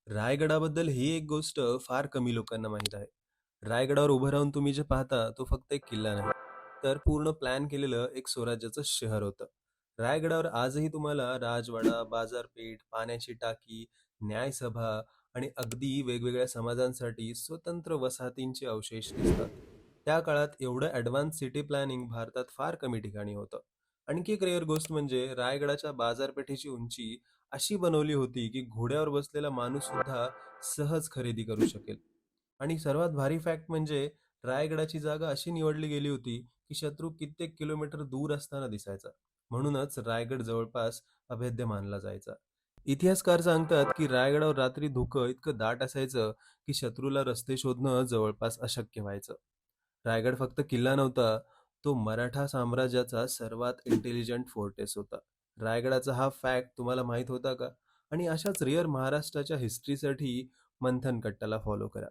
रायगडाबद्दल ही एक गोष्ट फार कमी लोकांना माहीत आहे. रायगडावर उभं राहून तुम्ही जे पाहता तो फक्त एक किल्ला नाही, तर पूर्ण प्लॅन केलेलं एक स्वराज्याचं शहर होतं. रायगडावर आजही तुम्हाला राजवाडा, बाजारपेठ, पाण्याची टाकी, न्यायसभा आणि अगदी वेगवेगळ्या समाजांसाठी स्वतंत्र वसाहतींचे अवशेष दिसतात. त्या काळात एवढं ॲडव्हान्स सिटी प्लॅनिंग भारतात फार कमी ठिकाणी होतं. आणखी एक रेअर गोष्ट म्हणजे रायगडाच्या बाजारपेठेची उंची अशी बनवली होती की घोड्यावर बसलेला माणूस सुद्धा सहज खरेदी करू शकेल. आणि सर्वात भारी फॅक्ट म्हणजे रायगडाची जागा अशी निवडली गेली होती की शत्रू कित्येक किलोमीटर दूर असताना दिसायचा. म्हणूनच रायगड जवळपास अभेद्य मानला जायचा. इतिहासकार सांगतात की रायगडावर रात्री धुकं इतकं दाट असायचं की शत्रूला रस्ते शोधणं जवळपास अशक्य व्हायचं. रायगड फक्त किल्ला नव्हता, तो मराठा साम्राज्याचा सर्वात इंटेलिजंट फोर्टेस होता. रायगडाचा हा फॅक्ट तुम्हाला माहित होता का? आणि अशाच रिअर महाराष्ट्राच्या हिस्ट्रीसाठी मंथन कट्टाला फॉलो करा.